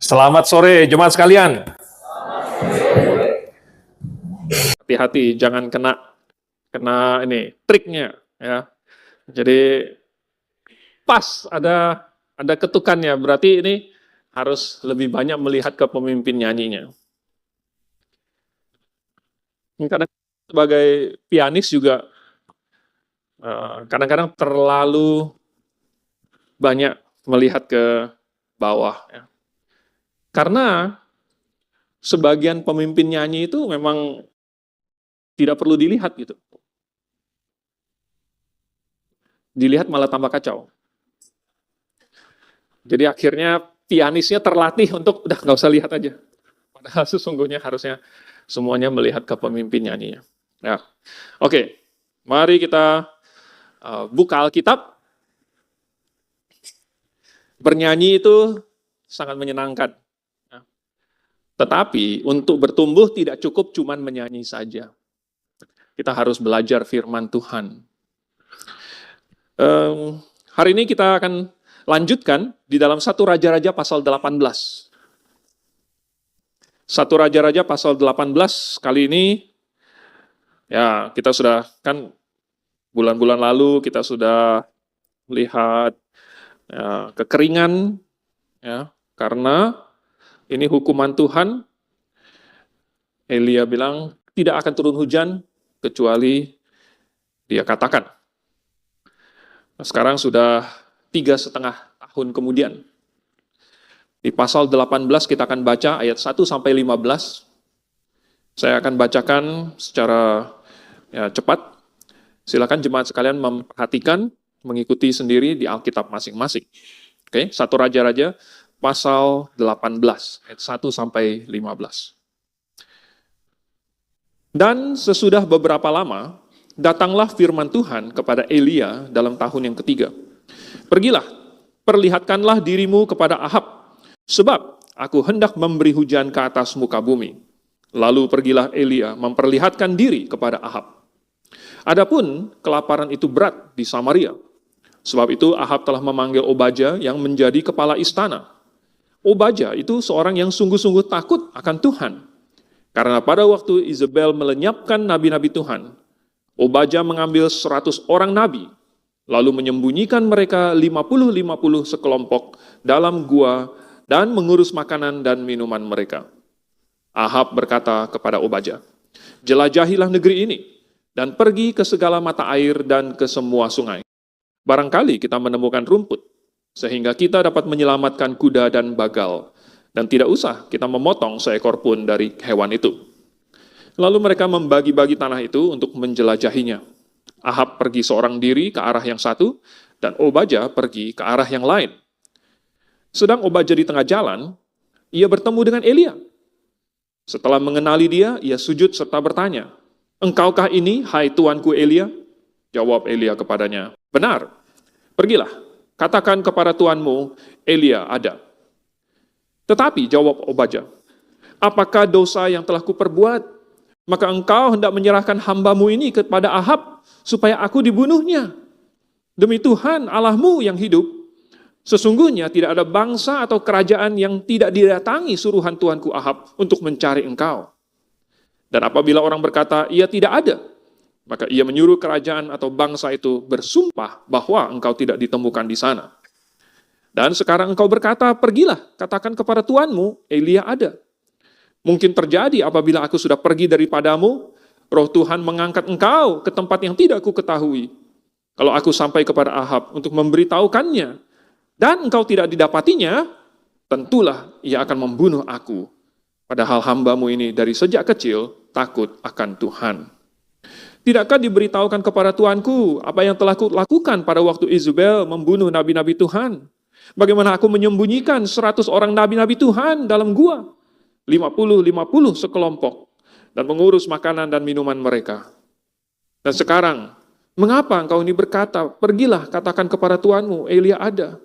Selamat sore jemaat sekalian. Hati-hati jangan kena ini triknya ya. Jadi pas ada ketukannya, berarti ini harus lebih banyak melihat ke pemimpin nyanyinya. Kadang sebagai pianis juga kadang-kadang terlalu banyak melihat ke bawah ya. Karena sebagian pemimpin nyanyi itu memang tidak perlu dilihat gitu. Dilihat malah tambah kacau. Jadi akhirnya pianisnya terlatih untuk udah nggak usah lihat aja. Padahal sesungguhnya harusnya semuanya melihat ke pemimpin nyanyinya. Ya. Oke, mari kita buka Alkitab. Bernyanyi itu sangat menyenangkan. Ya. Tetapi untuk bertumbuh tidak cukup cuman menyanyi saja. Kita harus belajar firman Tuhan. Hari ini kita akan lanjutkan di dalam 1 Raja-Raja pasal 18. 1 Raja-Raja pasal 18 kali ini, ya kita sudah kan bulan-bulan lalu kita sudah lihat ya, kekeringan, ya karena ini hukuman Tuhan. Elia bilang tidak akan turun hujan kecuali dia katakan. Sekarang sudah 3,5 tahun kemudian. Di pasal 18 kita akan baca ayat 1 sampai 15. Saya akan bacakan secara cepat. Silakan jemaat sekalian memperhatikan, mengikuti sendiri di Alkitab masing-masing. Oke, 1 Raja-Raja pasal 18 ayat 1 sampai 15. Dan sesudah beberapa lama, datanglah firman Tuhan kepada Elia dalam tahun yang ketiga. Pergilah, perlihatkanlah dirimu kepada Ahab, sebab aku hendak memberi hujan ke atas muka bumi. Lalu pergilah Elia memperlihatkan diri kepada Ahab. Adapun kelaparan itu berat di Samaria. Sebab itu Ahab telah memanggil Obaja yang menjadi kepala istana. Obaja itu seorang yang sungguh-sungguh takut akan Tuhan. Karena pada waktu Izebel melenyapkan nabi-nabi Tuhan, Obaja mengambil 100 orang nabi, lalu menyembunyikan mereka 50-50 sekelompok dalam gua dan mengurus makanan dan minuman mereka. Ahab berkata kepada Obaja, jelajahilah negeri ini, dan pergi ke segala mata air dan ke semua sungai. Barangkali kita menemukan rumput, sehingga kita dapat menyelamatkan kuda dan bagal, dan tidak usah kita memotong seekor pun dari hewan itu. Lalu mereka membagi-bagi tanah itu untuk menjelajahinya. Ahab pergi seorang diri ke arah yang satu, dan Obaja pergi ke arah yang lain. Sedang Obaja di tengah jalan, ia bertemu dengan Elia. Setelah mengenali dia, ia sujud serta bertanya, engkaukah ini, hai tuanku Elia? Jawab Elia kepadanya, benar, pergilah, katakan kepada tuanmu, Elia ada. Tetapi jawab Obaja, apakah dosa yang telah kuperbuat? Maka engkau hendak menyerahkan hambamu ini kepada Ahab, supaya aku dibunuhnya. Demi Tuhan Allahmu yang hidup, sesungguhnya tidak ada bangsa atau kerajaan yang tidak didatangi suruhan tuanku Ahab untuk mencari engkau. Dan apabila orang berkata, ia tidak ada, maka ia menyuruh kerajaan atau bangsa itu bersumpah bahwa engkau tidak ditemukan di sana. Dan sekarang engkau berkata, pergilah, katakan kepada tuanmu, Elia ada. Mungkin terjadi apabila aku sudah pergi daripadamu, roh Tuhan mengangkat engkau ke tempat yang tidak aku ketahui. Kalau aku sampai kepada Ahab untuk memberitahukannya, dan engkau tidak didapatinya, tentulah ia akan membunuh aku. Padahal hambamu ini dari sejak kecil takut akan Tuhan. Tidakkah diberitahukan kepada tuanku apa yang telah kulakukan pada waktu Izebel membunuh nabi-nabi Tuhan? Bagaimana aku menyembunyikan 100 orang nabi-nabi Tuhan dalam gua, 50-50 sekelompok, dan mengurus makanan dan minuman mereka. Dan sekarang, mengapa engkau ini berkata, pergilah katakan kepada tuanmu, Elia ada.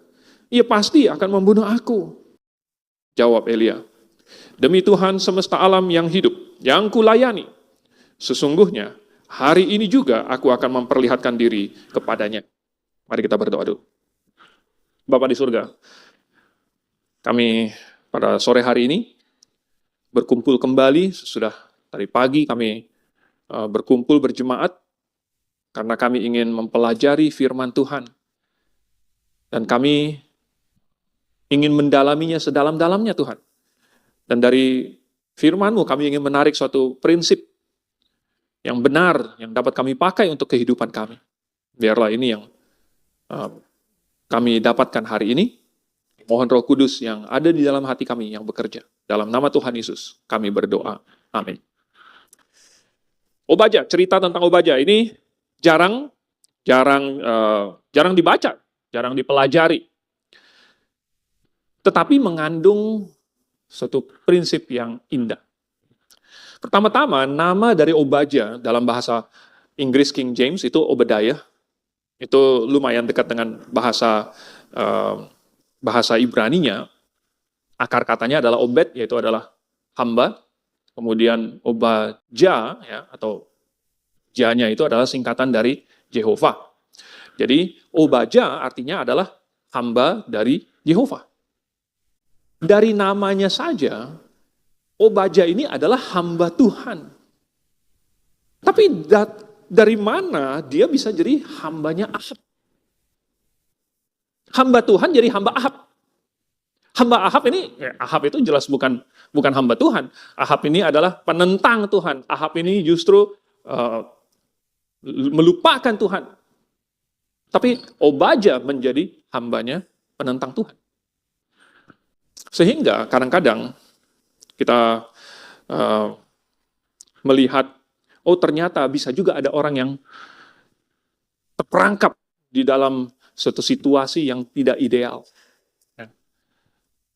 Ia pasti akan membunuh aku. Jawab Elia, demi Tuhan semesta alam yang hidup, yang kulayani, sesungguhnya hari ini juga aku akan memperlihatkan diri kepadanya. Mari kita berdoa dulu. Bapa di surga, kami pada sore hari ini berkumpul kembali. Sudah tadi pagi kami berkumpul berjemaat karena kami ingin mempelajari firman Tuhan. Dan kami ingin mendalaminya sedalam-dalamnya Tuhan. Dan dari firman-Mu kami ingin menarik suatu prinsip yang benar, yang dapat kami pakai untuk kehidupan kami. Biarlah ini yang kami dapatkan hari ini. Mohon Roh Kudus yang ada di dalam hati kami yang bekerja. Dalam nama Tuhan Yesus kami berdoa. Amin. Obadya, cerita tentang Obadya ini jarang dibaca, jarang dipelajari. Tetapi mengandung suatu prinsip yang indah. Pertama-tama, nama dari Obadya dalam bahasa Inggris King James itu Obadiah. Itu lumayan dekat dengan bahasa Ibraninya. Akar katanya adalah Obed, yaitu adalah hamba. Kemudian Obadya, ya, atau J-nya itu adalah singkatan dari Jehovah. Jadi Obadya artinya adalah hamba dari Jehovah. Dari namanya saja, Obadya ini adalah hamba Tuhan. Tapi dari mana dia bisa jadi hambanya Ahab? Hamba Tuhan jadi hamba Ahab. Hamba Ahab ini, Ahab itu jelas bukan hamba Tuhan. Ahab ini adalah penentang Tuhan. Ahab ini justru melupakan Tuhan. Tapi Obadya menjadi hambanya penentang Tuhan. Sehingga kadang-kadang kita melihat, oh ternyata bisa juga ada orang yang terperangkap di dalam suatu situasi yang tidak ideal.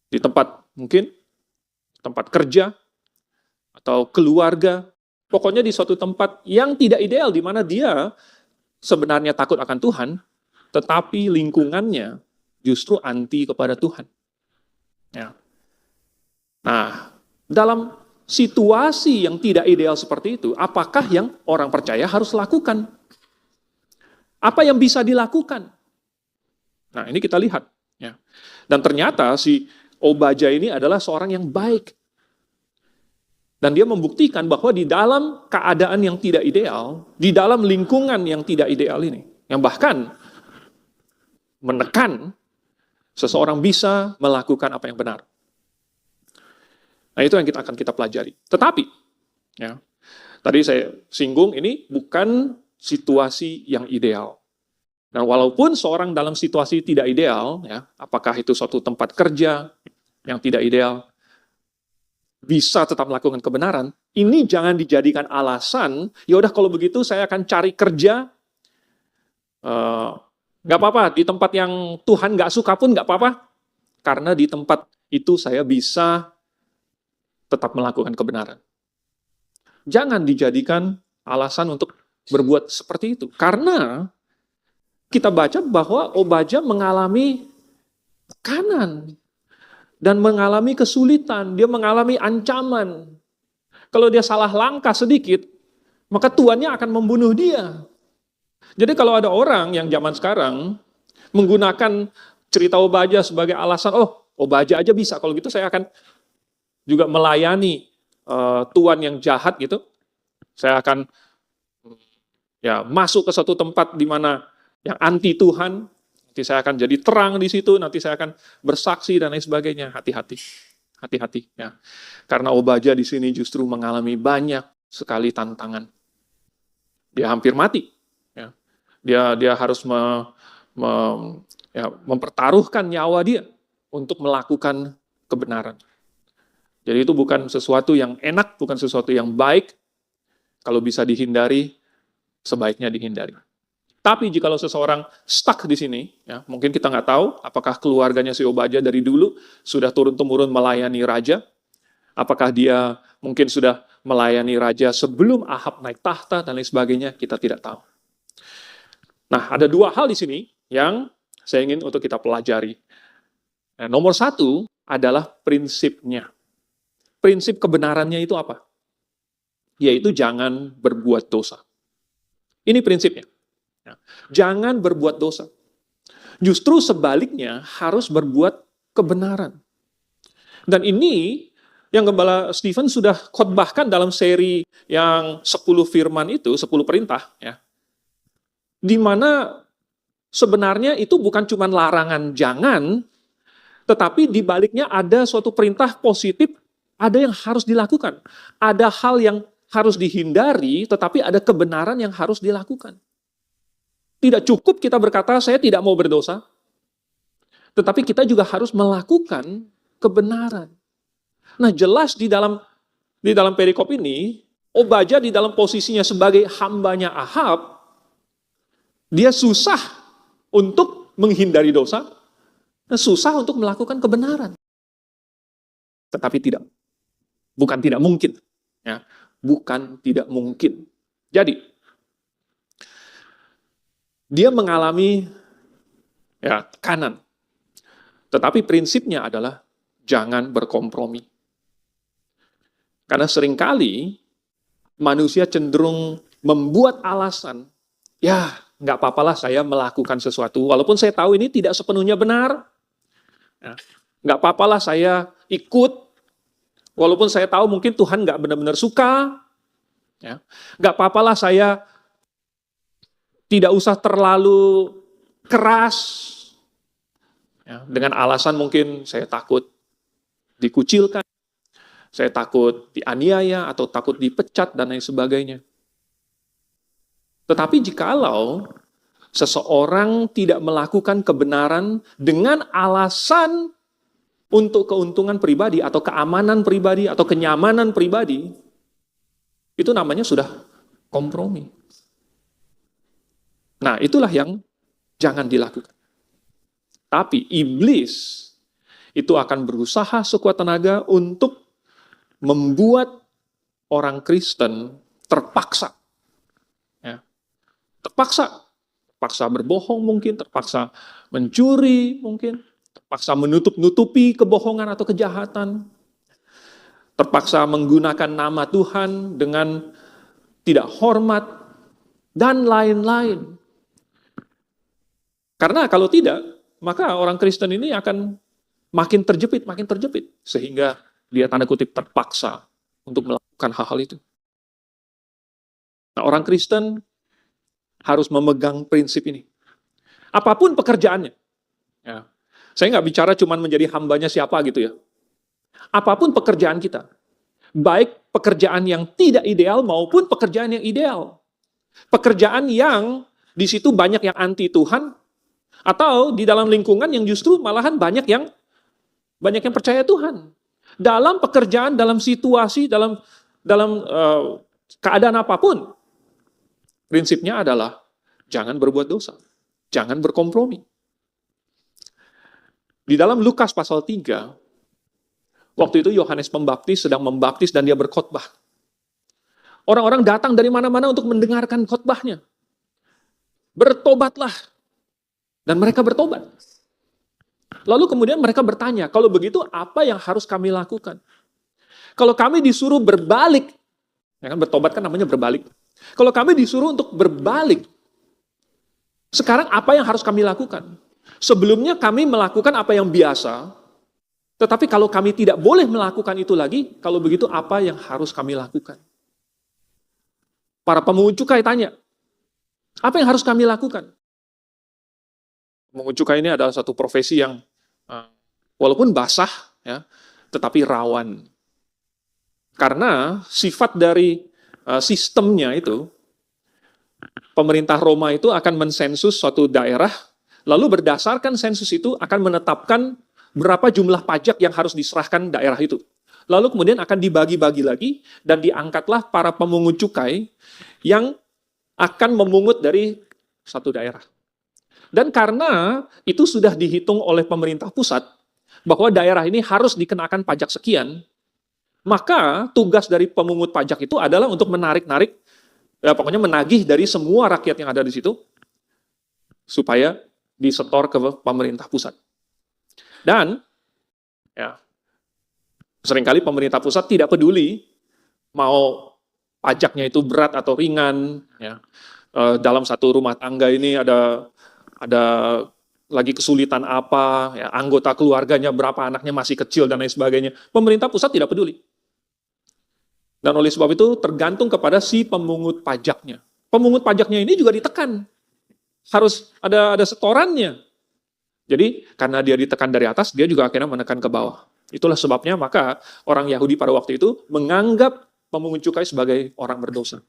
Di tempat kerja, atau keluarga, pokoknya di suatu tempat yang tidak ideal, di mana dia sebenarnya takut akan Tuhan, tetapi lingkungannya justru anti kepada Tuhan. Ya. Nah, dalam situasi yang tidak ideal seperti itu, apakah yang orang percaya harus lakukan? Apa yang bisa dilakukan? Nah, ini kita lihat. Ya. Dan ternyata si Obadya ini adalah seorang yang baik. Dan dia membuktikan bahwa di dalam keadaan yang tidak ideal, di dalam lingkungan yang tidak ideal ini, yang bahkan menekan, seseorang bisa melakukan apa yang benar. Nah, itu yang akan kita pelajari. Tetapi, ya, tadi saya singgung, ini bukan situasi yang ideal. Dan walaupun seorang dalam situasi tidak ideal, ya, apakah itu suatu tempat kerja yang tidak ideal, bisa tetap melakukan kebenaran, ini jangan dijadikan alasan, ya udah kalau begitu saya akan cari kerja, nggak apa-apa, di tempat yang Tuhan nggak suka pun nggak apa-apa, karena di tempat itu saya bisa tetap melakukan kebenaran. Jangan dijadikan alasan untuk berbuat seperti itu, karena kita baca bahwa Obadya mengalami tekanan dan mengalami kesulitan, dia mengalami ancaman. Kalau dia salah langkah sedikit, maka tuannya akan membunuh dia. Jadi kalau ada orang yang zaman sekarang menggunakan cerita Obadya sebagai alasan, oh Obadya aja bisa, kalau gitu saya akan juga melayani tuan yang jahat gitu. Saya akan masuk ke suatu tempat di mana yang anti Tuhan, nanti saya akan jadi terang di situ, nanti saya akan bersaksi dan lain sebagainya. Hati-hati, hati-hati ya. Karena Obadya di sini justru mengalami banyak sekali tantangan. Dia hampir mati. Ya. Dia harus mempertaruhkan nyawa dia untuk melakukan kebenaran. Jadi itu bukan sesuatu yang enak, bukan sesuatu yang baik. Kalau bisa dihindari, sebaiknya dihindari. Tapi jikalau seseorang stuck di sini, ya, mungkin kita nggak tahu apakah keluarganya si Obadya dari dulu sudah turun-temurun melayani raja, apakah dia mungkin sudah melayani raja sebelum Ahab naik tahta dan lain sebagainya, kita tidak tahu. Nah, ada dua hal di sini yang saya ingin untuk kita pelajari. Nah, nomor satu adalah prinsipnya. Prinsip kebenarannya itu apa? Yaitu jangan berbuat dosa. Ini prinsipnya. Jangan berbuat dosa. Justru sebaliknya harus berbuat kebenaran. Dan ini yang Gembala Stephen sudah khotbahkan dalam seri yang 10 firman itu, 10 perintah, ya. Di mana sebenarnya itu bukan cuma larangan jangan, tetapi di baliknya ada suatu perintah positif, ada yang harus dilakukan. Ada hal yang harus dihindari, tetapi ada kebenaran yang harus dilakukan. Tidak cukup kita berkata, saya tidak mau berdosa, tetapi kita juga harus melakukan kebenaran. Nah, jelas di dalam perikop ini, Obadja di dalam posisinya sebagai hambanya Ahab, dia susah untuk menghindari dosa, dan susah untuk melakukan kebenaran. Tetapi bukan tidak mungkin. Ya, bukan tidak mungkin. Jadi, dia mengalami tekanan. Tetapi prinsipnya adalah jangan berkompromi. Karena seringkali manusia cenderung membuat alasan, ya nggak apa-apalah saya melakukan sesuatu, walaupun saya tahu ini tidak sepenuhnya benar. Ya, nggak apa-apalah saya ikut, walaupun saya tahu mungkin Tuhan nggak benar-benar suka. Ya, nggak apa-apalah saya tidak usah terlalu keras. Ya, dengan alasan mungkin saya takut dikucilkan, saya takut dianiaya atau takut dipecat dan lain sebagainya. Tetapi jikalau seseorang tidak melakukan kebenaran dengan alasan untuk keuntungan pribadi atau keamanan pribadi atau kenyamanan pribadi, itu namanya sudah kompromi. Nah, itulah yang jangan dilakukan. Tapi iblis itu akan berusaha sekuat tenaga untuk membuat orang Kristen terpaksa. Ya. Terpaksa berbohong mungkin, terpaksa mencuri mungkin, terpaksa menutup-nutupi kebohongan atau kejahatan, terpaksa menggunakan nama Tuhan dengan tidak hormat, dan lain-lain. Karena kalau tidak, maka orang Kristen ini akan makin terjepit, sehingga dia tanda kutip terpaksa untuk melakukan hal-hal itu. Nah, orang Kristen harus memegang prinsip ini. Apapun pekerjaannya. Ya. Saya nggak bicara cuma menjadi hambanya siapa gitu ya. Apapun pekerjaan kita. Baik pekerjaan yang tidak ideal maupun pekerjaan yang ideal. Pekerjaan yang di situ banyak yang anti Tuhan, atau di dalam lingkungan yang justru malahan banyak yang percaya Tuhan. Dalam pekerjaan, dalam situasi, dalam keadaan apapun, prinsipnya adalah jangan berbuat dosa, jangan berkompromi. Di dalam Lukas pasal 3, waktu itu Yohanes Pembaptis sedang membaptis dan dia berkhotbah. Orang-orang datang dari mana-mana untuk mendengarkan khotbahnya. Bertobatlah. Dan mereka bertobat. Lalu kemudian mereka bertanya, kalau begitu apa yang harus kami lakukan? Kalau kami disuruh berbalik, ya kan, bertobat kan namanya berbalik. Kalau kami disuruh untuk berbalik, sekarang apa yang harus kami lakukan? Sebelumnya kami melakukan apa yang biasa, tetapi kalau kami tidak boleh melakukan itu lagi, kalau begitu apa yang harus kami lakukan? Para pemungut cukai tanya, apa yang harus kami lakukan? Pemungut cukai ini adalah satu profesi yang walaupun basah, ya, tetapi rawan. Karena sifat dari sistemnya itu, pemerintah Roma itu akan mensensus suatu daerah, lalu berdasarkan sensus itu akan menetapkan berapa jumlah pajak yang harus diserahkan daerah itu. Lalu kemudian akan dibagi-bagi lagi, dan diangkatlah para pemungut cukai yang akan memungut dari satu daerah. Dan karena itu sudah dihitung oleh pemerintah pusat, bahwa daerah ini harus dikenakan pajak sekian, maka tugas dari pemungut pajak itu adalah untuk menarik-narik, pokoknya menagih dari semua rakyat yang ada di situ, supaya disetor ke pemerintah pusat. Dan, ya, seringkali pemerintah pusat tidak peduli, mau pajaknya itu berat atau ringan, ya. Dalam satu rumah tangga ini ada lagi kesulitan apa, ya, anggota keluarganya berapa, anaknya masih kecil, dan lain sebagainya. Pemerintah pusat tidak peduli. Dan oleh sebab itu tergantung kepada si pemungut pajaknya. Pemungut pajaknya ini juga ditekan. Harus ada setorannya. Jadi karena dia ditekan dari atas, dia juga akhirnya menekan ke bawah. Itulah sebabnya maka orang Yahudi pada waktu itu menganggap pemungut cukai sebagai orang berdosa.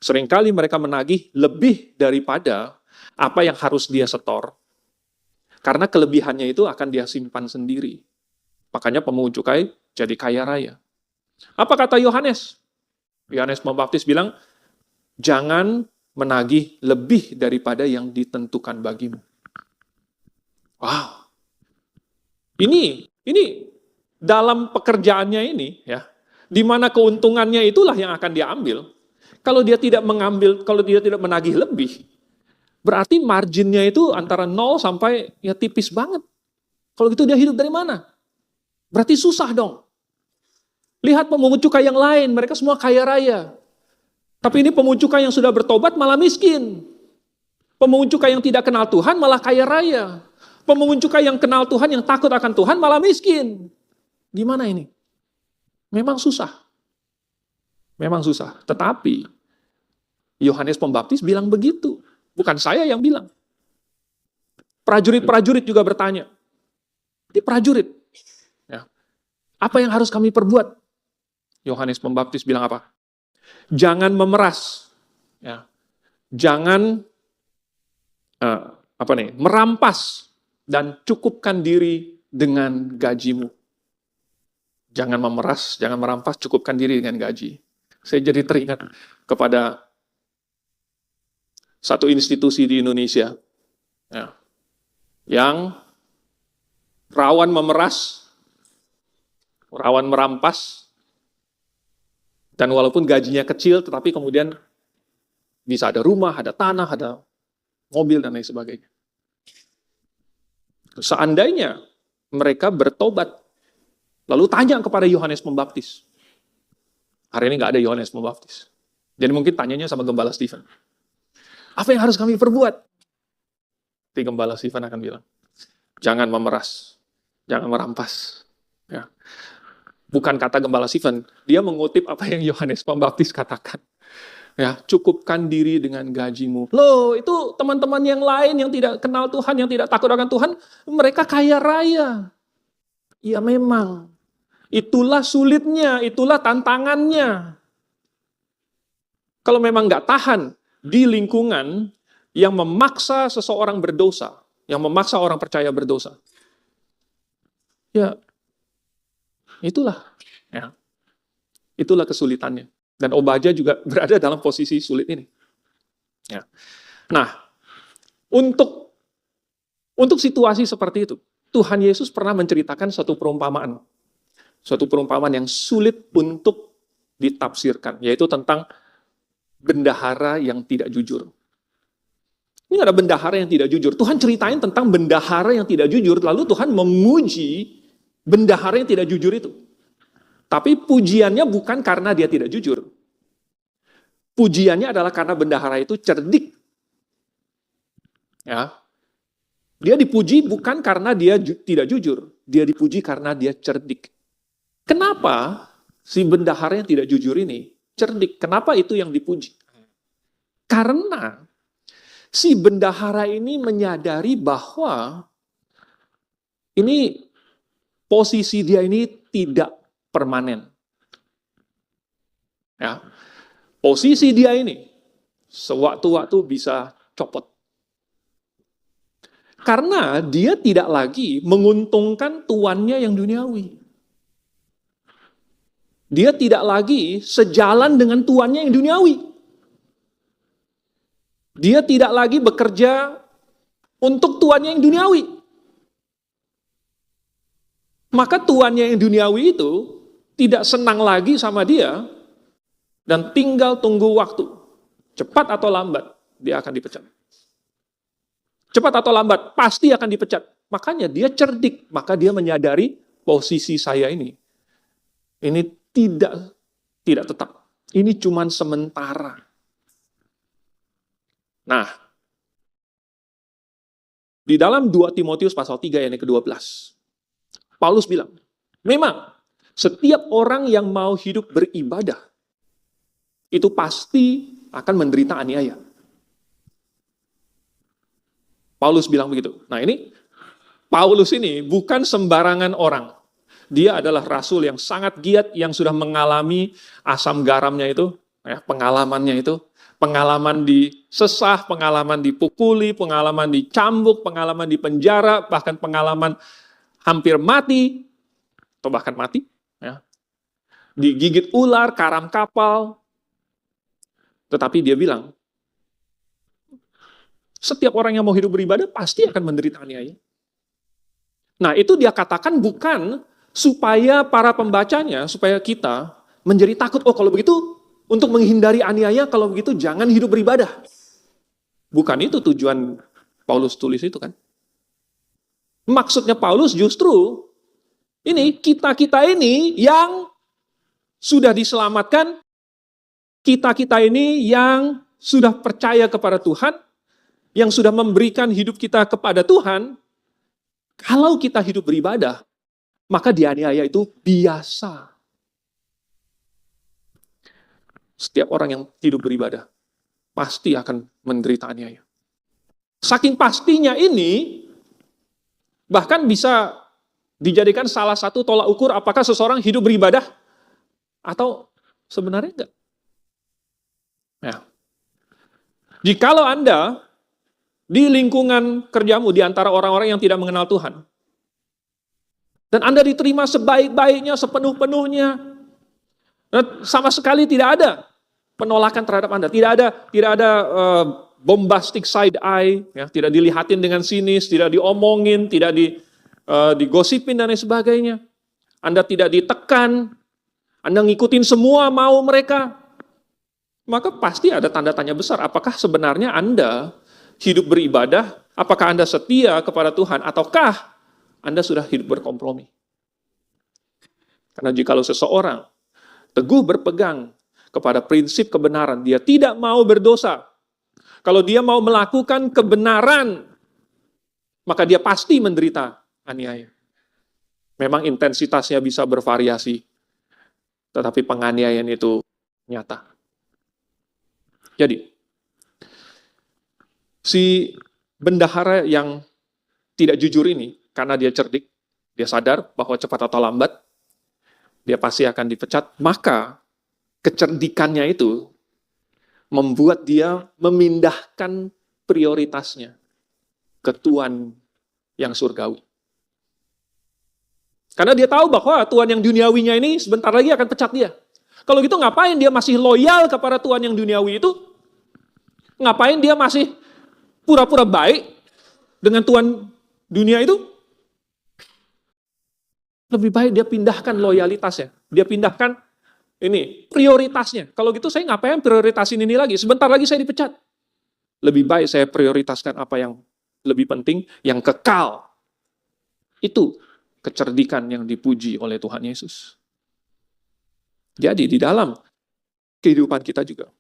Seringkali mereka menagih lebih daripada apa yang harus dia setor. Karena kelebihannya itu akan dia simpan sendiri. Makanya pemungut cukai jadi kaya raya. Apa kata Yohanes? Yohanes Pembaptis bilang, jangan menagih lebih daripada yang ditentukan bagimu. Wow. Ini dalam pekerjaannya ini, ya, di mana keuntungannya itulah yang akan dia ambil. Kalau dia tidak menagih lebih, berarti marginnya itu antara 0 sampai ya tipis banget. Kalau gitu dia hidup dari mana? Berarti susah dong. Lihat pemungut cukai yang lain, mereka semua kaya raya. Tapi ini pemungut cukai yang sudah bertobat malah miskin. Pemungut cukai yang tidak kenal Tuhan malah kaya raya. Pemungut cukai yang kenal Tuhan, yang takut akan Tuhan malah miskin. Gimana ini? Memang susah. Memang susah. Tetapi Yohanes Pembaptis bilang begitu. Bukan saya yang bilang. Prajurit-prajurit juga bertanya. Ini prajurit. Ya. Apa yang harus kami perbuat? Yohanes Pembaptis bilang apa? Jangan memeras. Ya. Jangan merampas dan cukupkan diri dengan gajimu. Jangan memeras, jangan merampas, cukupkan diri dengan gaji. Saya jadi teringat kepada satu institusi di Indonesia, ya, yang rawan memeras, rawan merampas, dan walaupun gajinya kecil, tetapi kemudian bisa ada rumah, ada tanah, ada mobil, dan lain sebagainya. Seandainya mereka bertobat, lalu tanya kepada Yohanes Pembaptis. Hari ini nggak ada Yohanes Pembaptis. Jadi mungkin tanyanya sama Gembala Stephen. Apa yang harus kami perbuat? Nanti Gembala Stephen akan bilang, jangan memeras, jangan merampas. Ya. Bukan kata Gembala Stephen, dia mengutip apa yang Yohanes Pembaptis katakan. Ya, cukupkan diri dengan gajimu. Loh, itu teman-teman yang lain yang tidak kenal Tuhan, yang tidak takut akan Tuhan, mereka kaya raya. Ya memang. Itulah sulitnya, itulah tantangannya. Kalau memang nggak tahan di lingkungan yang memaksa seseorang berdosa, yang memaksa orang percaya berdosa, ya itulah, ya, itulah kesulitannya. Dan Obaja juga berada dalam posisi sulit ini. Ya. Nah, untuk situasi seperti itu, Tuhan Yesus pernah menceritakan suatu perumpamaan yang sulit untuk ditafsirkan, yaitu tentang bendahara yang tidak jujur. Ini ada bendahara yang tidak jujur. Tuhan ceritain tentang bendahara yang tidak jujur, lalu Tuhan memuji bendahara yang tidak jujur itu. Tapi pujiannya bukan karena dia tidak jujur. Pujiannya adalah karena bendahara itu cerdik. Ya. Dia dipuji bukan karena dia tidak jujur, dia dipuji karena dia cerdik. Kenapa si bendahara yang tidak jujur ini cerdik? Kenapa itu yang dipuji? Karena si bendahara ini menyadari bahwa ini posisi dia ini tidak permanen. Ya. Posisi dia ini sewaktu-waktu bisa copot. Karena dia tidak lagi menguntungkan tuannya yang duniawi. Dia tidak lagi sejalan dengan tuannya yang duniawi. Dia tidak lagi bekerja untuk tuannya yang duniawi. Maka tuannya yang duniawi itu tidak senang lagi sama dia dan tinggal tunggu waktu. Cepat atau lambat, dia akan dipecat. Cepat atau lambat, pasti akan dipecat. Makanya dia cerdik, maka dia menyadari posisi saya ini tidak tetap. Ini cuma sementara. Nah, Di dalam 2 Timotius pasal 3 ayat ke-12. Paulus bilang, memang setiap orang yang mau hidup beribadah, itu pasti akan menderita aniaya. Paulus bilang begitu. Nah ini, Paulus ini bukan sembarangan orang. Dia adalah rasul yang sangat giat, yang sudah mengalami asam garamnya itu, pengalamannya itu, pengalaman disesah, pengalaman dipukuli, pengalaman dicambuk, pengalaman di penjara, bahkan pengalaman hampir mati, atau bahkan mati, digigit ular, karam kapal. Tetapi dia bilang, setiap orang yang mau hidup beribadah pasti akan menderita aniaya. Nah, itu dia katakan bukan supaya para pembacanya, supaya kita menjadi takut, oh kalau begitu, untuk menghindari aniaya, kalau begitu jangan hidup beribadah. Bukan itu tujuan Paulus tulis itu kan. Maksudnya Paulus justru, ini kita-kita ini yang sudah diselamatkan, kita-kita ini yang sudah percaya kepada Tuhan, yang sudah memberikan hidup kita kepada Tuhan, kalau kita hidup beribadah, maka dianiaya itu biasa. Setiap orang yang hidup beribadah, pasti akan menderita aniaya. Saking pastinya ini, bahkan bisa dijadikan salah satu tolak ukur apakah seseorang hidup beribadah, atau sebenarnya enggak. Ya. Jikalau Anda di lingkungan kerjamu, di antara orang-orang yang tidak mengenal Tuhan, dan Anda diterima sebaik-baiknya, sepenuh-penuhnya, sama sekali tidak ada penolakan terhadap Anda, tidak ada bombastic side eye, tidak dilihatin dengan sinis, tidak diomongin, tidak digosipin dan lain sebagainya. Anda tidak ditekan, Anda ngikutin semua mau mereka, maka pasti ada tanda tanya besar. Apakah sebenarnya Anda hidup beribadah? Apakah Anda setia kepada Tuhan? Ataukah Anda sudah hidup berkompromi? Karena jikalau seseorang teguh berpegang kepada prinsip kebenaran, dia tidak mau berdosa. Kalau dia mau melakukan kebenaran, maka dia pasti menderita aniaya. Memang intensitasnya bisa bervariasi, tetapi penganiayaan itu nyata. Jadi, si bendahara yang tidak jujur ini, karena dia cerdik, dia sadar bahwa cepat atau lambat, dia pasti akan dipecat, maka kecerdikannya itu membuat dia memindahkan prioritasnya ke Tuhan yang surgawi. Karena dia tahu bahwa Tuhan yang duniawinya ini sebentar lagi akan pecat dia. Kalau gitu ngapain dia masih loyal kepada Tuhan yang duniawi itu? Ngapain dia masih pura-pura baik dengan Tuhan dunia itu? Lebih baik dia pindahkan loyalitasnya. Dia pindahkan ini prioritasnya. Kalau gitu saya ngapain prioritasin ini lagi? Sebentar lagi saya dipecat. Lebih baik saya prioritaskan apa yang lebih penting, yang kekal. Itu kecerdikan yang dipuji oleh Tuhan Yesus. Jadi di dalam kehidupan kita juga.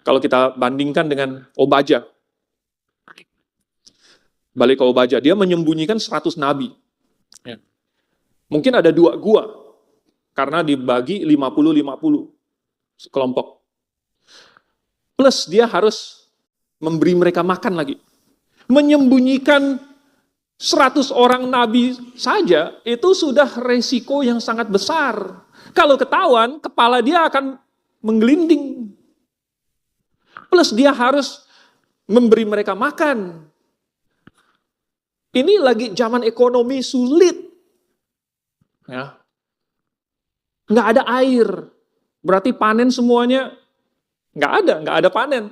Kalau kita bandingkan dengan Obaja. Balik ke Obaja, dia menyembunyikan 100 nabi. Ya. Mungkin ada 2 gua. Karena dibagi 50-50 kelompok. Plus dia harus memberi mereka makan lagi. Menyembunyikan 100 orang nabi saja, itu sudah resiko yang sangat besar. Kalau ketahuan, kepala dia akan menggelinding. Plus dia harus memberi mereka makan. Ini lagi zaman ekonomi sulit. Ya. Nggak ada air. Berarti panen semuanya nggak ada panen.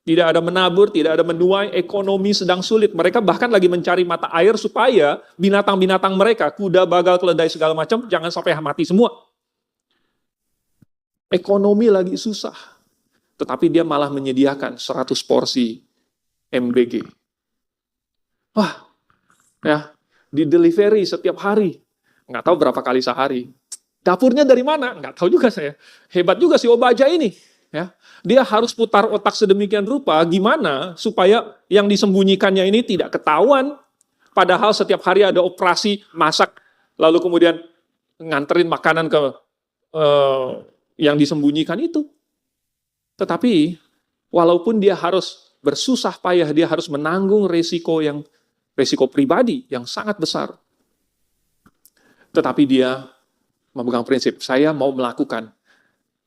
Tidak ada menabur, tidak ada menuai, ekonomi sedang sulit. Mereka bahkan lagi mencari mata air supaya binatang-binatang mereka, kuda, bagal, keledai, segala macam, jangan sampai mati semua. Ekonomi lagi susah. Tetapi dia malah menyediakan 100 porsi MBG. Wah, ya, di delivery setiap hari. Nggak tahu berapa kali sehari. Dapurnya dari mana? Nggak tahu juga saya. Hebat juga si Obaja ini. Ya, dia harus putar otak sedemikian rupa gimana supaya yang disembunyikannya ini tidak ketahuan. Padahal setiap hari ada operasi masak, lalu kemudian nganterin makanan ke yang disembunyikan itu. Tetapi walaupun dia harus bersusah payah, dia harus menanggung resiko pribadi yang sangat besar. Tetapi dia memegang prinsip, saya mau melakukan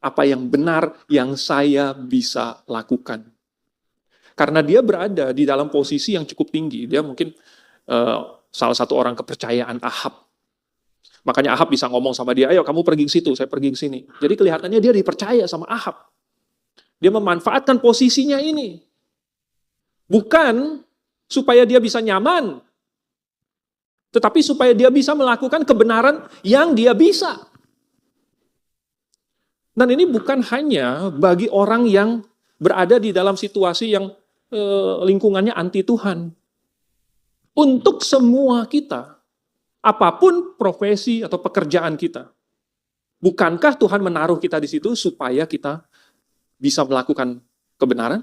apa yang benar yang saya bisa lakukan. Karena dia berada di dalam posisi yang cukup tinggi. Dia mungkin salah satu orang kepercayaan Ahab. Makanya Ahab bisa ngomong sama dia, ayo kamu pergi ke situ, saya pergi ke sini. Jadi kelihatannya dia dipercaya sama Ahab. Dia memanfaatkan posisinya ini. Bukan supaya dia bisa nyaman, tetapi supaya dia bisa melakukan kebenaran yang dia bisa. Dan ini bukan hanya bagi orang yang berada di dalam situasi yang lingkungannya anti Tuhan. Untuk semua kita, apapun profesi atau pekerjaan kita, bukankah Tuhan menaruh kita di situ supaya kita bisa melakukan kebenaran?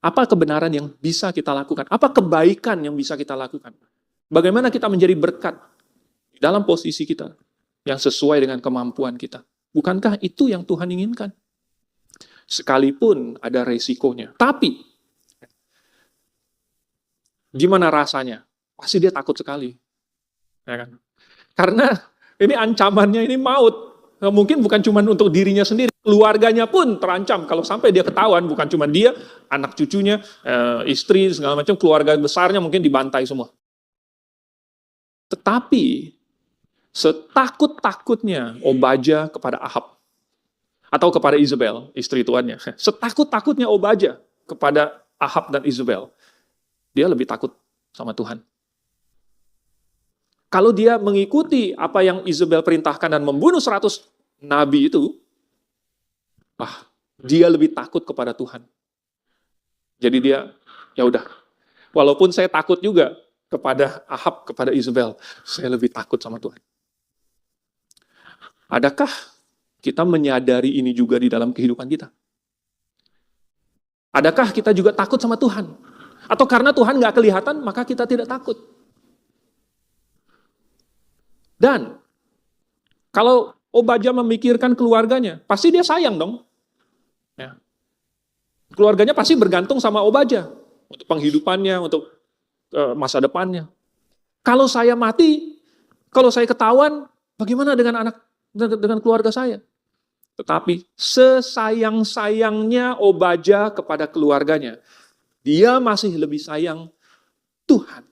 Apa kebenaran yang bisa kita lakukan? Apa kebaikan yang bisa kita lakukan? Bagaimana kita menjadi berkat dalam posisi kita yang sesuai dengan kemampuan kita? Bukankah itu yang Tuhan inginkan? Sekalipun ada resikonya. Tapi, gimana rasanya? Pasti dia takut sekali. Ya kan? Karena ini ancamannya ini maut. Nah, mungkin bukan cuma untuk dirinya sendiri, keluarganya pun terancam. Kalau sampai dia ketahuan, bukan cuma dia, anak cucunya, istri, segala macam, keluarga besarnya mungkin dibantai semua. Tetapi, setakut-takutnya Obadja kepada Ahab, atau kepada Isabel, istri tuannya, setakut-takutnya Obadja kepada Ahab dan Isabel, dia lebih takut sama Tuhan. Kalau dia mengikuti apa yang Isabel perintahkan dan membunuh 100 nabi itu, dia lebih takut kepada Tuhan. Jadi dia, ya udah, walaupun saya takut juga kepada Ahab, kepada Isabel, saya lebih takut sama Tuhan. Adakah kita menyadari ini juga di dalam kehidupan kita? Adakah kita juga takut sama Tuhan? Atau karena Tuhan nggak kelihatan, maka kita tidak takut? Dan kalau Obadja memikirkan keluarganya, pasti dia sayang dong. Ya. Keluarganya pasti bergantung sama Obadja untuk penghidupannya, untuk masa depannya. Kalau saya mati, kalau saya ketahuan, bagaimana dengan keluarga saya? Tetapi sesayang-sayangnya Obadja kepada keluarganya, dia masih lebih sayang Tuhan.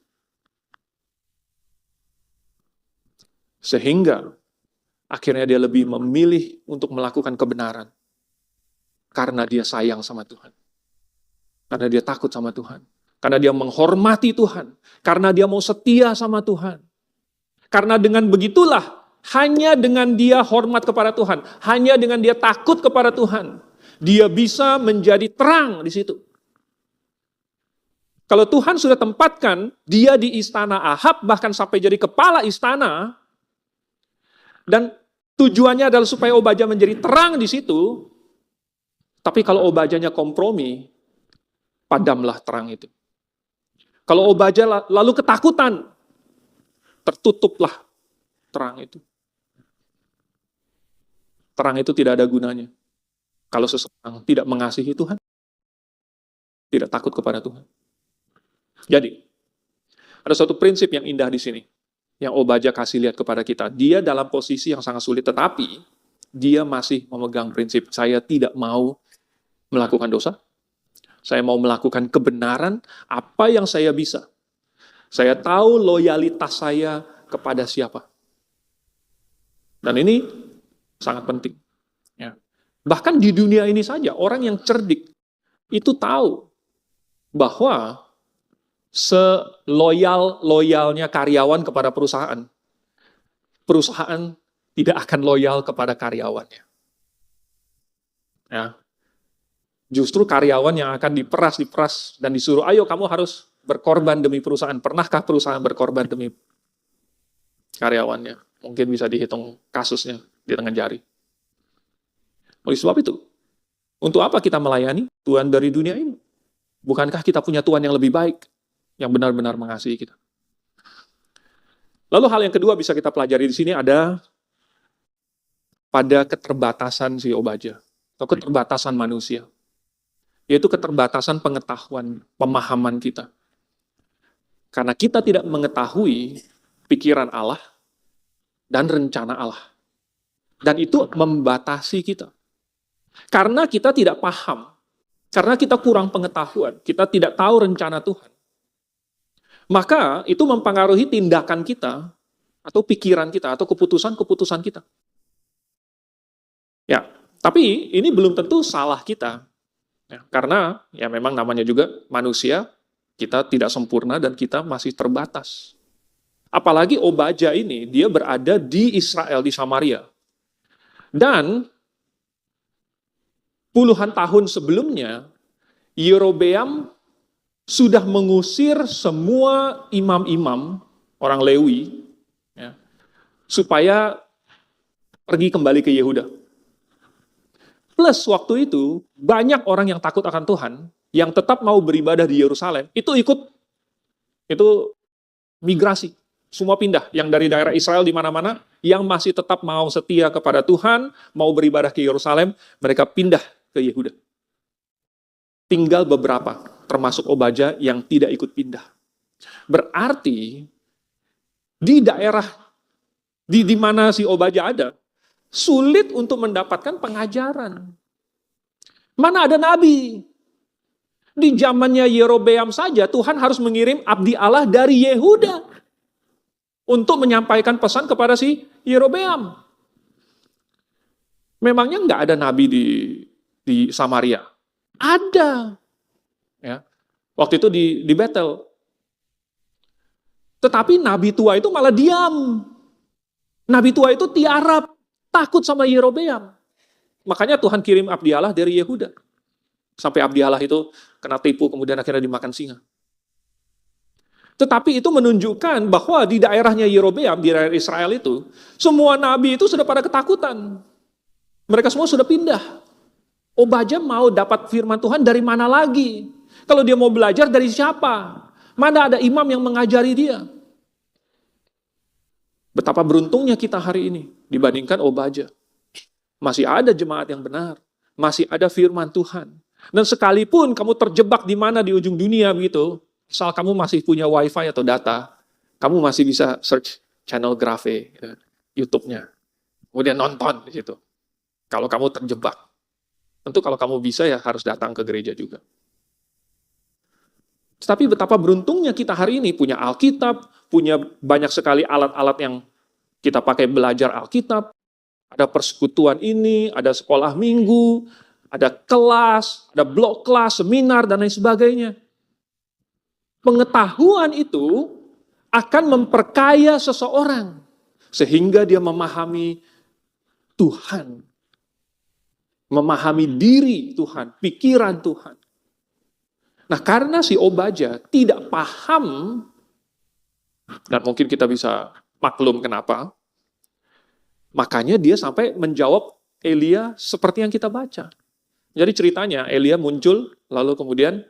Sehingga akhirnya dia lebih memilih untuk melakukan kebenaran. Karena dia sayang sama Tuhan. Karena dia takut sama Tuhan. Karena dia menghormati Tuhan. Karena dia mau setia sama Tuhan. Karena dengan begitulah, hanya dengan dia hormat kepada Tuhan, hanya dengan dia takut kepada Tuhan, dia bisa menjadi terang di situ. Kalau Tuhan sudah tempatkan dia di istana Ahab, bahkan sampai jadi kepala istana, dan tujuannya adalah supaya Obadja menjadi terang di situ, tapi kalau Obadjanya kompromi, padamlah terang itu. Kalau Obadja lalu ketakutan, tertutuplah terang itu. Terang itu tidak ada gunanya. Kalau seseorang tidak mengasihi Tuhan, tidak takut kepada Tuhan. Jadi, ada suatu prinsip yang indah di sini, yang Obadja kasih lihat kepada kita. Dia dalam posisi yang sangat sulit, tetapi dia masih memegang prinsip, saya tidak mau melakukan dosa, saya mau melakukan kebenaran, apa yang saya bisa. Saya tahu loyalitas saya kepada siapa. Dan ini sangat penting. Ya. Bahkan di dunia ini saja, orang yang cerdik itu tahu bahwa seloyal-loyalnya karyawan kepada perusahaan, perusahaan tidak akan loyal kepada karyawannya. Ya. Justru karyawan yang akan diperas dan disuruh, ayo kamu harus berkorban demi perusahaan. Pernahkah perusahaan berkorban demi karyawannya? Mungkin bisa dihitung kasusnya di tangan jari. Oleh sebab itu, untuk apa kita melayani Tuhan dari dunia ini? Bukankah kita punya Tuhan yang lebih baik, yang benar-benar mengasihi kita? Lalu hal yang kedua bisa kita pelajari di sini ada pada keterbatasan si Obadya, atau keterbatasan manusia, yaitu keterbatasan pengetahuan, pemahaman kita. Karena kita tidak mengetahui pikiran Allah dan rencana Allah. Dan itu membatasi kita. Karena kita tidak paham, karena kita kurang pengetahuan, kita tidak tahu rencana Tuhan. Maka itu mempengaruhi tindakan kita, atau pikiran kita, atau keputusan-keputusan kita. Ya, tapi ini belum tentu salah kita. Ya, karena ya memang namanya juga manusia, kita tidak sempurna dan kita masih terbatas. Apalagi Obadya ini, dia berada di Israel, di Samaria. Dan puluhan tahun sebelumnya, Yerobeam sudah mengusir semua imam-imam, orang Lewi, ya, supaya pergi kembali ke Yehuda. Plus waktu itu, banyak orang yang takut akan Tuhan, yang tetap mau beribadah di Yerusalem, itu migrasi. Semua pindah, yang dari daerah Israel di mana-mana, yang masih tetap mau setia kepada Tuhan, mau beribadah ke Yerusalem, mereka pindah ke Yehuda. Tinggal beberapa, termasuk Obadya yang tidak ikut pindah. Berarti, di daerah di mana si Obadya ada, sulit untuk mendapatkan pengajaran. Mana ada nabi? Di zamannya Yerobeam saja, Tuhan harus mengirim abdi Allah dari Yehuda untuk menyampaikan pesan kepada si Yerobeam. Memangnya nggak ada nabi di Samaria? Ada. Ya. Waktu itu di Betel. Tetapi nabi tua itu malah diam. Nabi tua itu tiarap, takut sama Yerobeam. Makanya Tuhan kirim abdi Allah dari Yehuda. Sampai abdi Allah itu kena tipu, kemudian akhirnya dimakan singa. Tetapi itu menunjukkan bahwa di daerahnya Yerobeam, di daerah Israel itu, semua nabi itu sudah pada ketakutan. Mereka semua sudah pindah. Obadya mau dapat firman Tuhan dari mana lagi? Kalau dia mau belajar dari siapa? Mana ada imam yang mengajari dia? Betapa beruntungnya kita hari ini dibandingkan Obadya. Masih ada jemaat yang benar. Masih ada firman Tuhan. Dan sekalipun kamu terjebak di mana di ujung dunia begitu, asal kamu masih punya wifi atau data, kamu masih bisa search channel Grafe, YouTube-nya. Kemudian nonton di situ. Kalau kamu terjebak. Tentu kalau kamu bisa ya harus datang ke gereja juga. Tetapi betapa beruntungnya kita hari ini punya Alkitab, punya banyak sekali alat-alat yang kita pakai belajar Alkitab. Ada persekutuan ini, ada sekolah minggu, ada kelas, ada blok kelas, seminar, dan lain sebagainya. Pengetahuan itu akan memperkaya seseorang sehingga dia memahami Tuhan, memahami diri Tuhan, pikiran Tuhan. Nah, karena si Obadya tidak paham, dan mungkin kita bisa maklum kenapa, makanya dia sampai menjawab Elia seperti yang kita baca. Jadi ceritanya Elia muncul, lalu kemudian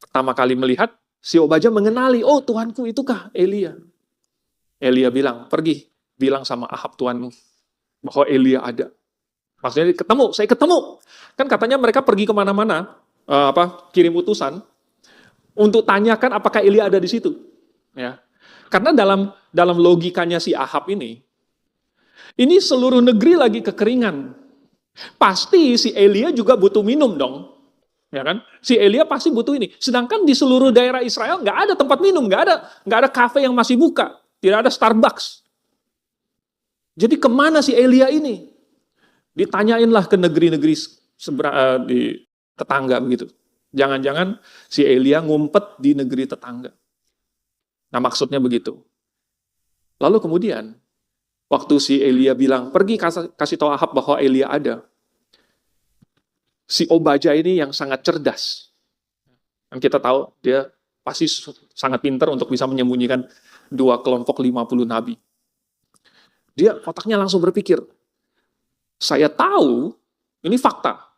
pertama kali melihat, si Obadya mengenali, oh Tuhanku itukah Elia. Elia bilang, pergi, bilang sama Ahab Tuhanmu, bahwa Elia ada. Maksudnya saya ketemu. Kan katanya mereka pergi kemana-mana, kirim utusan, untuk tanyakan apakah Elia ada di situ. Ya. Karena dalam logikanya si Ahab ini seluruh negeri lagi kekeringan. Pasti si Elia juga butuh minum dong. Ya kan? Si Elia pasti butuh ini. Sedangkan di seluruh daerah Israel nggak ada tempat minum, nggak ada kafe yang masih buka, tidak ada Starbucks. Jadi kemana si Elia ini? Ditanyainlah ke negeri-negeri di tetangga begitu. Jangan-jangan si Elia ngumpet di negeri tetangga. Nah maksudnya begitu. Lalu kemudian, waktu si Elia bilang, pergi kasih tahu Ahab bahwa Elia ada. Si Obadya ini yang sangat cerdas. Dan kita tahu dia pasti sangat pintar untuk bisa menyembunyikan dua kelompok 50 nabi. Dia otaknya langsung berpikir, saya tahu Ini fakta.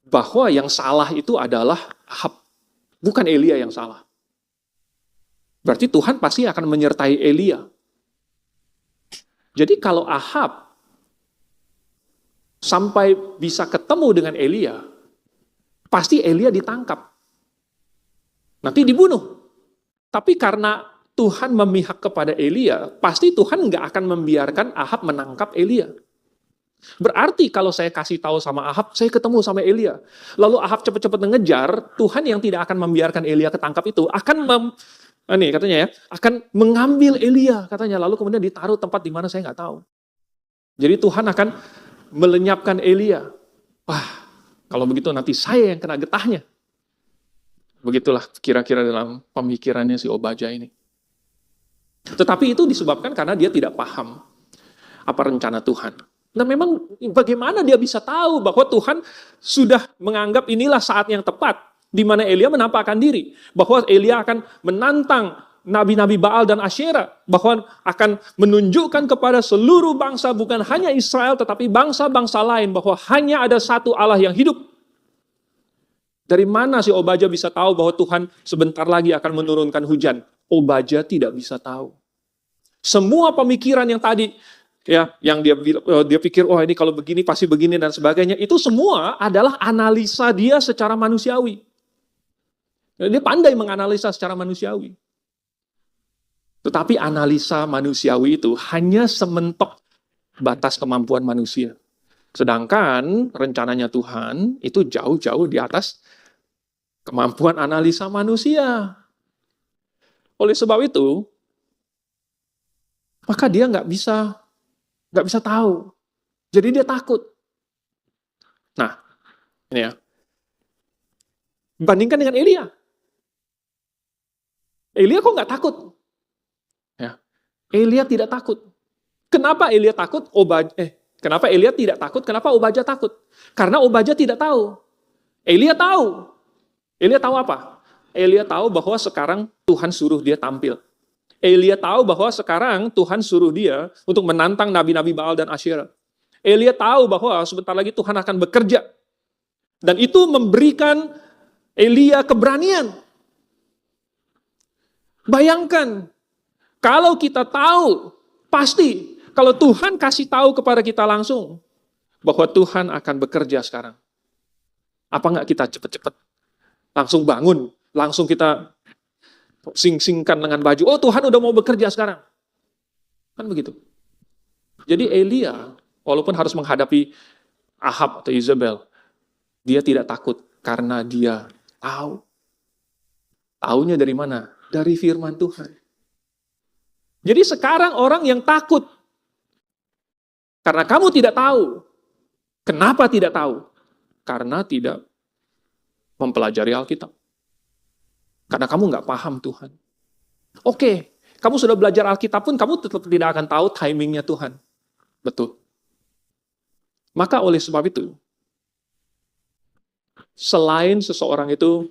Bahwa yang salah itu adalah Ahab. Bukan Elia yang salah. Berarti Tuhan pasti akan menyertai Elia. Jadi kalau Ahab sampai bisa ketemu dengan Elia, pasti Elia ditangkap. Nanti dibunuh. Tapi karena Tuhan memihak kepada Elia, pasti Tuhan nggak akan membiarkan Ahab menangkap Elia. Berarti kalau saya kasih tahu sama Ahab, saya ketemu sama Elia. Lalu Ahab cepat-cepat mengejar, Tuhan yang tidak akan membiarkan Elia ketangkap itu akan katanya ya, akan mengambil Elia katanya, lalu kemudian ditaruh tempat di mana saya nggak tahu. Jadi Tuhan akan melenyapkan Elia. Wah, kalau begitu nanti saya yang kena getahnya. Begitulah kira-kira dalam pemikirannya si Obadya ini. Tetapi itu disebabkan karena dia tidak paham apa rencana Tuhan. Nah memang bagaimana dia bisa tahu bahwa Tuhan sudah menganggap inilah saat yang tepat di mana Elia menampakkan diri. Bahwa Elia akan menantang nabi-nabi Baal dan Asyera. Bahwa akan menunjukkan kepada seluruh bangsa, bukan hanya Israel tetapi bangsa-bangsa lain, bahwa hanya ada satu Allah yang hidup. Dari mana si Obadya bisa tahu bahwa Tuhan sebentar lagi akan menurunkan hujan? Obadya tidak bisa tahu. Semua pemikiran yang tadi, ya, yang dia pikir, oh ini kalau begini pasti begini dan sebagainya, itu semua adalah analisa dia secara manusiawi. Dia pandai menganalisa secara manusiawi. Tetapi analisa manusiawi itu hanya sementok batas kemampuan manusia. Sedangkan rencananya Tuhan itu jauh-jauh di atas kemampuan analisa manusia. Oleh sebab itu, maka dia nggak bisa tahu. Jadi dia takut. Nah, ini ya. Bandingkan dengan Elia. Elia kok nggak takut? Ya. Elia tidak takut. Kenapa Elia takut? Kenapa Elia tidak takut? Kenapa Obadya takut? Karena Obadya tidak tahu. Elia tahu. Elia tahu apa? Elia tahu bahwa sekarang Tuhan suruh dia tampil. Elia tahu bahwa sekarang Tuhan suruh dia untuk menantang nabi-nabi Baal dan Asyera. Elia tahu bahwa sebentar lagi Tuhan akan bekerja. Dan itu memberikan Elia keberanian. Bayangkan, kalau kita tahu, pasti, kalau Tuhan kasih tahu kepada kita langsung, bahwa Tuhan akan bekerja sekarang. Apa enggak kita cepat-cepat langsung bangun, langsung kita sing-singkan dengan baju, oh Tuhan udah mau bekerja sekarang. Kan begitu. Jadi Elia, walaupun harus menghadapi Ahab atau Isabel, dia tidak takut karena dia tahu. Taunya dari mana? Dari firman Tuhan. Jadi sekarang orang yang takut karena kamu tidak tahu. Kenapa tidak tahu? Karena tidak mempelajari Alkitab. Karena kamu nggak paham Tuhan. Oke, kamu sudah belajar Alkitab pun kamu tetap tidak akan tahu timingnya Tuhan. Betul. Maka oleh sebab itu, selain seseorang itu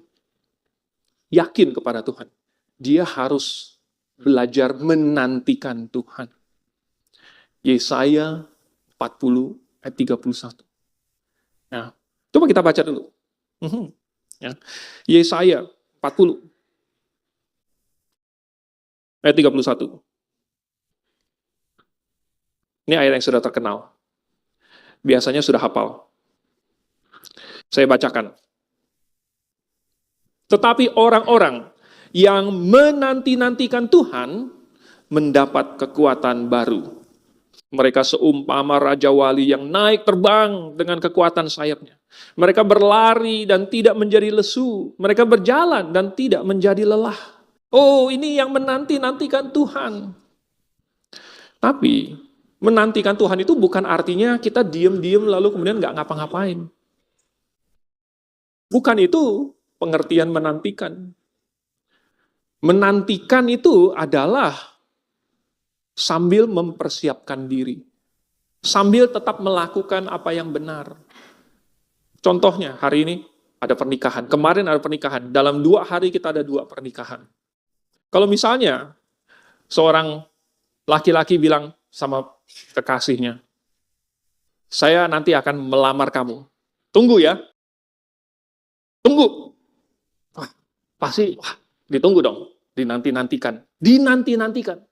yakin kepada Tuhan, dia harus belajar menantikan Tuhan. Yesaya 40 ayat 31. Nah, coba kita baca dulu. Ya. Yesaya 40 ayat 31. Ini ayat yang sudah terkenal. Biasanya sudah hafal. Saya bacakan. Tetapi orang-orang yang menanti-nantikan Tuhan mendapat kekuatan baru. Mereka seumpama Raja Wali yang naik terbang dengan kekuatan sayapnya. Mereka berlari dan tidak menjadi lesu. Mereka berjalan dan tidak menjadi lelah. Oh, ini yang menanti-nantikan Tuhan. Tapi, menantikan Tuhan itu bukan artinya kita diem-diem lalu kemudian nggak ngapa-ngapain. Bukan itu pengertian menantikan. Menantikan itu adalah sambil mempersiapkan diri. Sambil tetap melakukan apa yang benar. Contohnya, hari ini ada pernikahan. Kemarin ada pernikahan. Dalam 2 hari kita ada 2 pernikahan. Kalau misalnya, seorang laki-laki bilang sama kekasihnya, Saya nanti akan melamar kamu. Tunggu ya. Tunggu. Wah, pasti ditunggu dong. Dinanti-nantikan. Dinanti-nantikan.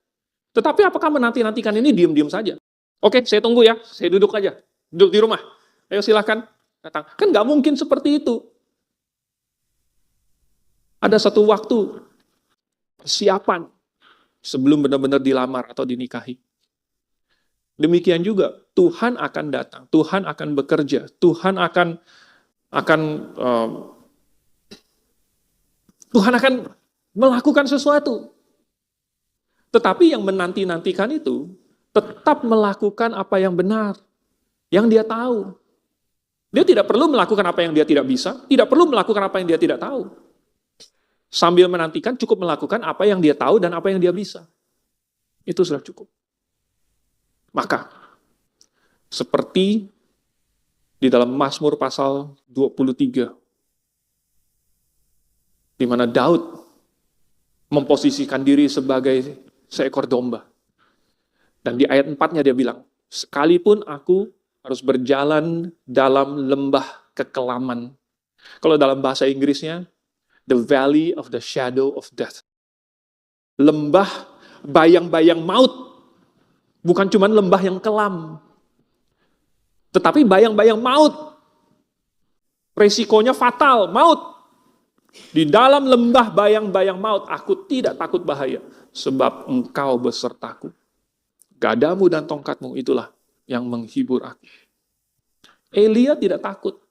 Tetapi apakah menanti-nantikan ini diam-diam saja? Oke, saya tunggu ya. Saya duduk aja. Duduk di rumah. Ayo silakan datang. Kan nggak mungkin seperti itu. Ada satu waktu persiapan sebelum benar-benar dilamar atau dinikahi. Demikian juga Tuhan akan datang, Tuhan akan bekerja, Tuhan akan melakukan sesuatu. Tetapi yang menanti-nantikan itu tetap melakukan apa yang benar, yang dia tahu. Dia tidak perlu melakukan apa yang dia tidak bisa, tidak perlu melakukan apa yang dia tidak tahu. Sambil menantikan cukup melakukan apa yang dia tahu dan apa yang dia bisa. Itu sudah cukup. Maka, seperti di dalam Mazmur pasal 23, di mana Daud memposisikan diri sebagai seekor domba. Dan di ayat 4-nya dia bilang, sekalipun aku harus berjalan dalam lembah kekelaman. Kalau dalam bahasa Inggrisnya, the valley of the shadow of death. Lembah bayang-bayang maut. Bukan cuma lembah yang kelam. Tetapi bayang-bayang maut. Resikonya fatal, maut. Di dalam lembah bayang-bayang maut, aku tidak takut bahaya. Sebab engkau besertaku. Gadamu dan tongkatmu itulah yang menghibur aku. Elia tidak takut.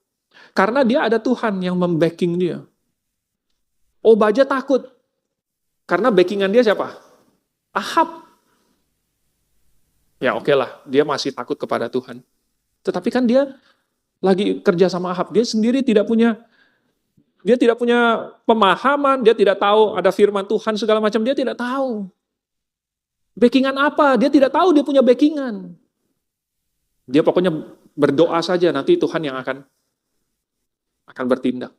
Karena dia ada Tuhan yang membacking dia. Obadya takut. Karena backingan dia siapa? Ahab. Ya oke lah, dia masih takut kepada Tuhan. Tetapi kan dia lagi kerja sama Ahab. Dia sendiri tidak punya pemahaman, dia tidak tahu ada firman Tuhan segala macam, dia tidak tahu. Backingan apa? Dia tidak tahu dia punya backingan. Dia pokoknya berdoa saja, nanti Tuhan yang akan bertindak.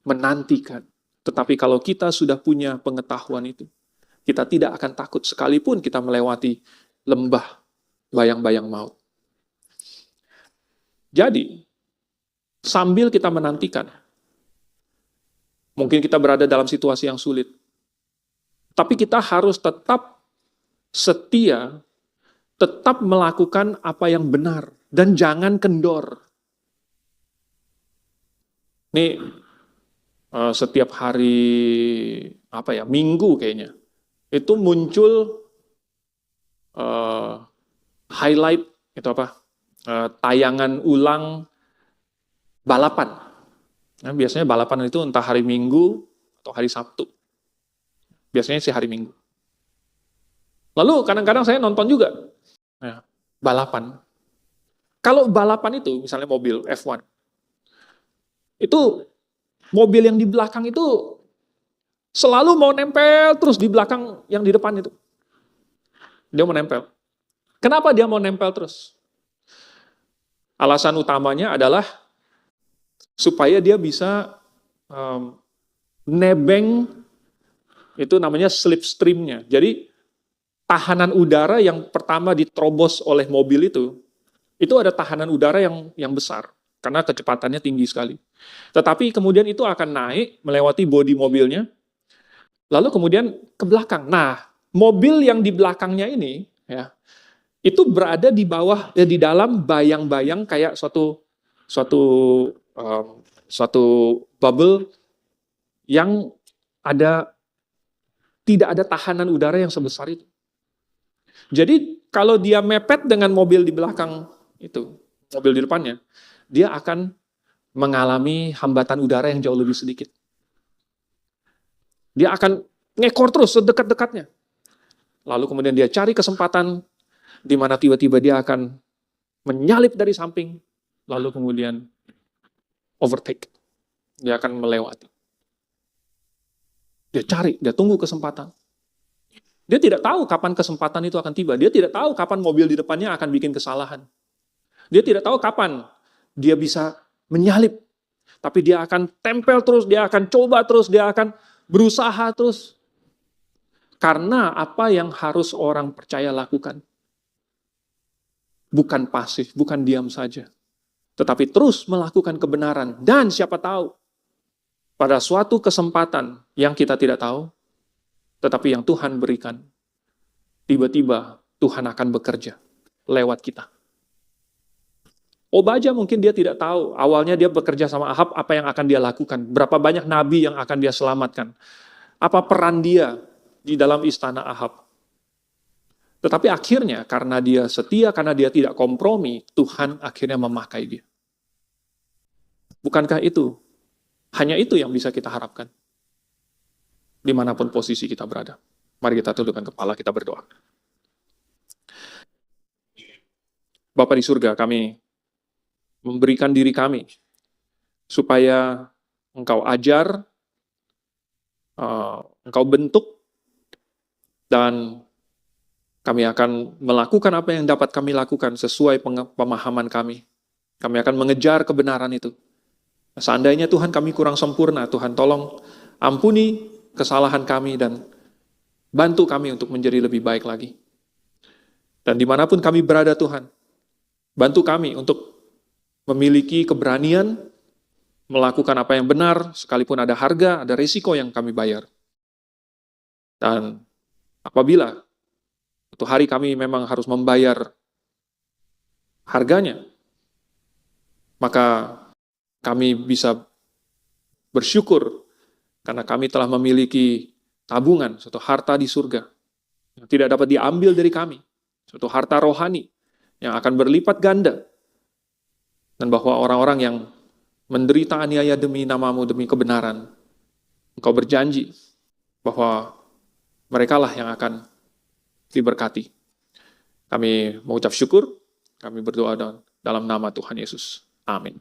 Menantikan. Tetapi kalau kita sudah punya pengetahuan itu, kita tidak akan takut sekalipun kita melewati lembah bayang-bayang maut. Jadi, sambil kita menantikan, mungkin kita berada dalam situasi yang sulit, tapi kita harus tetap setia, tetap melakukan apa yang benar, dan jangan kendor. Ini setiap hari Minggu kayaknya itu muncul highlight itu tayangan ulang balapan. Nah, biasanya balapan itu entah hari Minggu atau hari Sabtu. Biasanya sih hari Minggu. Lalu kadang-kadang saya nonton juga balapan. Kalau balapan itu misalnya mobil F1, itu mobil yang di belakang itu selalu mau nempel terus di belakang yang di depan itu. Dia mau nempel. Kenapa dia mau nempel terus? Alasan utamanya adalah supaya dia bisa nebeng, itu namanya slipstream-nya. Jadi tahanan udara yang pertama diterobos oleh mobil itu ada tahanan udara yang besar, karena kecepatannya tinggi sekali. Tetapi kemudian itu akan naik melewati bodi mobilnya, lalu kemudian ke belakang. Nah, mobil yang di belakangnya ini, itu berada di bawah, di dalam bayang-bayang kayak suatu bubble yang tidak ada tahanan udara yang sebesar itu. Jadi kalau dia mepet dengan mobil di belakang itu, mobil di depannya, dia akan mengalami hambatan udara yang jauh lebih sedikit. Dia akan ngekor terus sedekat-dekatnya. Lalu kemudian dia cari kesempatan di mana tiba-tiba dia akan menyalip dari samping, lalu kemudian overtake. Dia akan melewati. Dia tunggu kesempatan. Dia tidak tahu kapan kesempatan itu akan tiba. Dia tidak tahu kapan mobil di depannya akan bikin kesalahan. Dia tidak tahu kapan dia bisa menyalip. Tapi dia akan tempel terus, dia akan coba terus, dia akan berusaha terus. Karena apa yang harus orang percaya lakukan? bukan pasif, bukan diam saja, tetapi terus melakukan kebenaran. Dan siapa tahu, pada suatu kesempatan yang kita tidak tahu, tetapi yang Tuhan berikan, tiba-tiba Tuhan akan bekerja lewat kita. Obadja mungkin dia tidak tahu, awalnya dia bekerja sama Ahab, apa yang akan dia lakukan, berapa banyak nabi yang akan dia selamatkan, apa peran dia di dalam istana Ahab. Tetapi akhirnya, karena dia setia, karena dia tidak kompromi, Tuhan akhirnya memakai dia. Bukankah itu? Hanya itu yang bisa kita harapkan. Dimanapun posisi kita berada. Mari kita tundukkan kepala, kita berdoa. Bapa di surga, kami memberikan diri kami supaya Engkau ajar, Engkau bentuk, dan kami akan melakukan apa yang dapat kami lakukan sesuai pemahaman kami. Kami akan mengejar kebenaran itu. Seandainya Tuhan kami kurang sempurna, Tuhan tolong ampuni kesalahan kami dan bantu kami untuk menjadi lebih baik lagi. Dan dimanapun kami berada Tuhan, bantu kami untuk memiliki keberanian melakukan apa yang benar, sekalipun ada harga, ada risiko yang kami bayar. Dan apabila suatu hari kami memang harus membayar harganya, maka kami bisa bersyukur karena kami telah memiliki tabungan, suatu harta di surga yang tidak dapat diambil dari kami, suatu harta rohani yang akan berlipat ganda. Dan bahwa orang-orang yang menderita aniaya demi namamu, demi kebenaran, Engkau berjanji bahwa merekalah yang akan diberkati. Kami mengucap syukur, kami berdoa dalam nama Tuhan Yesus. Amin.